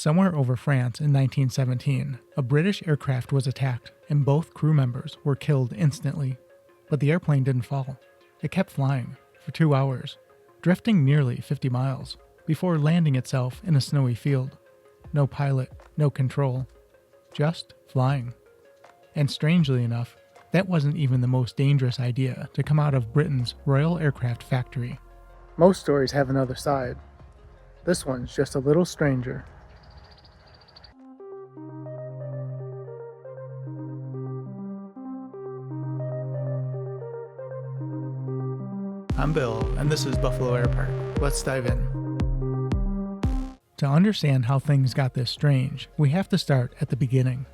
Somewhere over France in 1917, a British aircraft was attacked and both crew members were killed instantly. But the airplane didn't fall. It kept flying for 2 hours, drifting nearly 50 miles, before landing itself in a snowy field. No pilot, no control, just flying. And strangely enough, that wasn't even the most dangerous idea to come out of Britain's Royal Aircraft Factory. Most stories have another side. This one's just a little stranger. I'm Bill, and this is Buffalo Air Park. Let's dive in. To understand how things got this strange, we have to start at the beginning.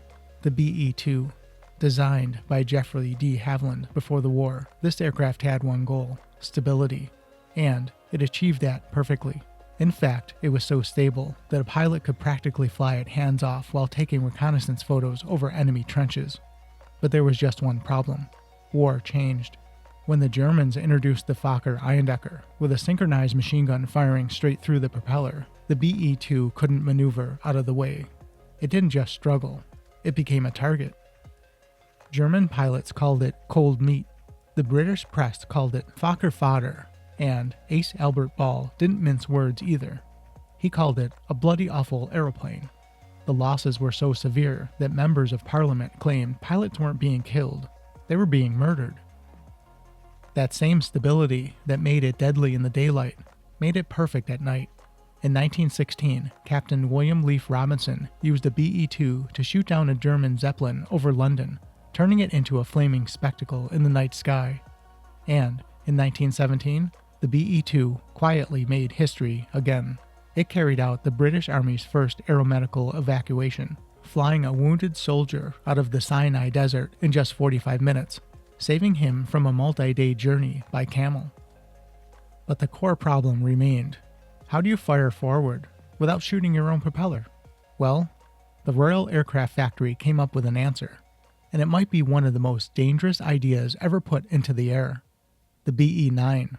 The BE-2. Designed by Jeffrey D. Haviland before the war, this aircraft had one goal: stability. And it achieved that perfectly. In fact, it was so stable that a pilot could practically fly it hands off while taking reconnaissance photos over enemy trenches. But there was just one problem. War changed. When the Germans introduced the Fokker Eindecker with a synchronized machine gun firing straight through the propeller, the BE-2 couldn't maneuver out of the way. It didn't just struggle, it became a target. German pilots called it cold meat, the British press called it Fokker Fodder, and Ace Albert Ball didn't mince words either. He called it a bloody awful aeroplane. The losses were so severe that members of parliament claimed pilots weren't being killed, they were being murdered. That same stability that made it deadly in the daylight made it perfect at night. In 1916, Captain William Leaf Robinson used a BE-2 to shoot down a German Zeppelin over London, turning it into a flaming spectacle in the night sky. And in 1917, the BE-2 quietly made history again. It carried out the British Army's first aeromedical evacuation, flying a wounded soldier out of the Sinai Desert in just 45 minutes. Saving him from a multi-day journey by camel. But the core problem remained. How do you fire forward without shooting your own propeller? Well, the Royal Aircraft Factory came up with an answer, and it might be one of the most dangerous ideas ever put into the air. The BE-9.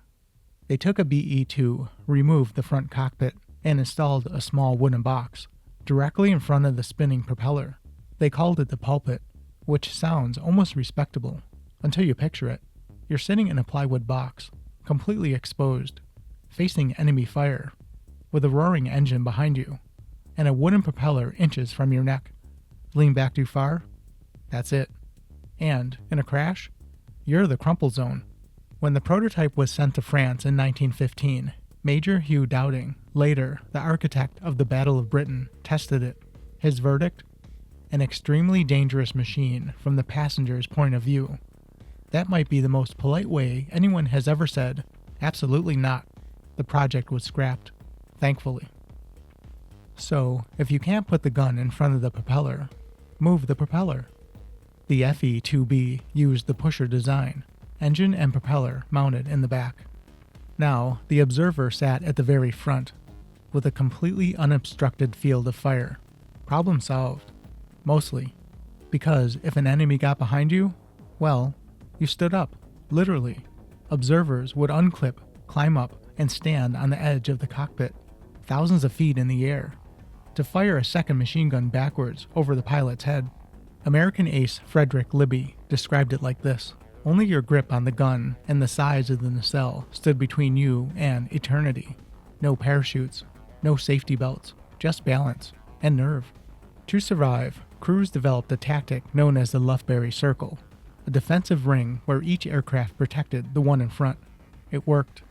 They took a BE-2, removed the front cockpit, and installed a small wooden box directly in front of the spinning propeller. They called it the pulpit, which sounds almost respectable. Until you picture it. You're sitting in a plywood box, completely exposed, facing enemy fire, with a roaring engine behind you, and a wooden propeller inches from your neck. Lean back too far? That's it. And, in a crash, you're the crumple zone. When the prototype was sent to France in 1915, Major Hugh Dowding, later the architect of the Battle of Britain, tested it. His verdict? An extremely dangerous machine from the passenger's point of view. That might be the most polite way anyone has ever said, absolutely not. The project was scrapped, thankfully. So, if you can't put the gun in front of the propeller, move the propeller. The FE-2B used the pusher design, engine and propeller mounted in the back. Now, the observer sat at the very front, with a completely unobstructed field of fire. Problem solved. Mostly. Because if an enemy got behind you, well, you stood up, literally. Observers would unclip, climb up, and stand on the edge of the cockpit, thousands of feet in the air, to fire a second machine gun backwards over the pilot's head. American ace Frederick Libby described it like this: only your grip on the gun and the size of the nacelle stood between you and eternity. No parachutes, no safety belts, just balance and nerve. To survive, crews developed a tactic known as the Lufberry Circle, a defensive ring where each aircraft protected the one in front. It worked.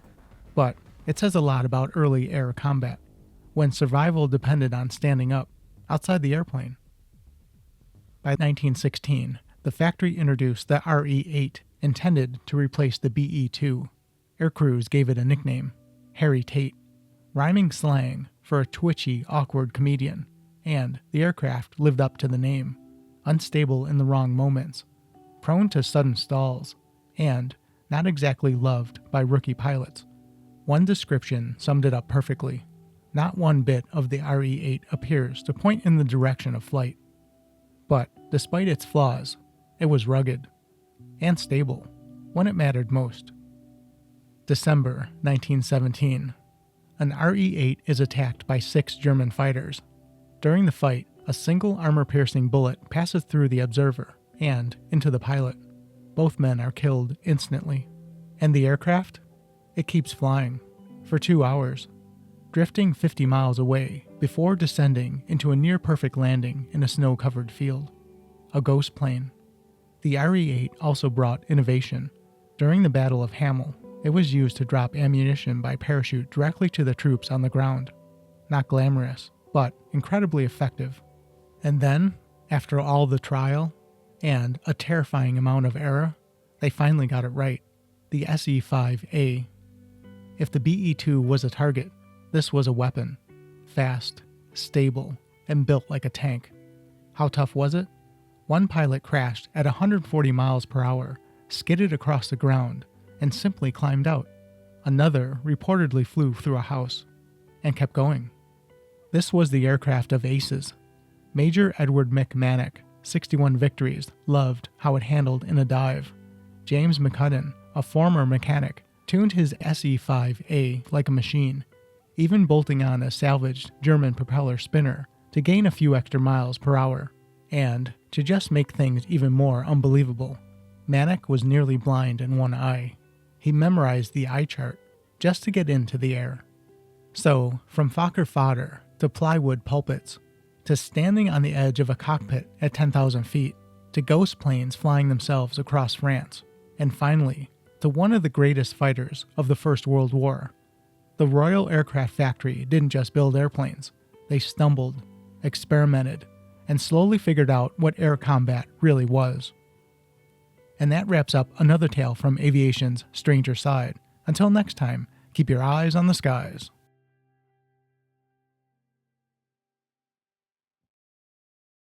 But it says a lot about early air combat, when survival depended on standing up outside the airplane. By 1916, the factory introduced the RE-8, intended to replace the BE-2. Aircrews gave it a nickname, Harry Tate, rhyming slang for a twitchy, awkward comedian, and the aircraft lived up to the name, unstable in the wrong moments, prone to sudden stalls, and not exactly loved by rookie pilots. One description summed it up perfectly. Not one bit of the RE-8 appears to point in the direction of flight. But, despite its flaws, it was rugged and stable when it mattered most. December 1917. An RE-8 is attacked by 6 German fighters. During the fight, a single armor-piercing bullet passes through the observer and into the pilot. Both men are killed instantly. And the aircraft? It keeps flying for 2 hours, drifting 50 miles away before descending into a near-perfect landing in a snow-covered field. A ghost plane. The RE-8 also brought innovation. During the Battle of Hamel, it was used to drop ammunition by parachute directly to the troops on the ground. Not glamorous, but incredibly effective. And then, after all the trial and a terrifying amount of error, they finally got it right. The SE-5A. If the BE-2 was a target, this was a weapon. Fast, stable, and built like a tank. How tough was it? One pilot crashed at 140 miles per hour, skidded across the ground, and simply climbed out. Another reportedly flew through a house and kept going. This was the aircraft of aces. Major Edward McManus, 61 victories, loved how it handled in a dive. James McCudden, a former mechanic, tuned his SE-5A like a machine, even bolting on a salvaged German propeller spinner to gain a few extra miles per hour. And, to just make things even more unbelievable, Manick was nearly blind in one eye. He memorized the eye chart just to get into the air. So, from Fokker Fodder to plywood pulpits, to standing on the edge of a cockpit at 10,000 feet, to ghost planes flying themselves across France, and finally, to one of the greatest fighters of the First World War. The Royal Aircraft Factory didn't just build airplanes. They stumbled, experimented, and slowly figured out what air combat really was. And that wraps up another tale from aviation's stranger side. Until next time, keep your eyes on the skies.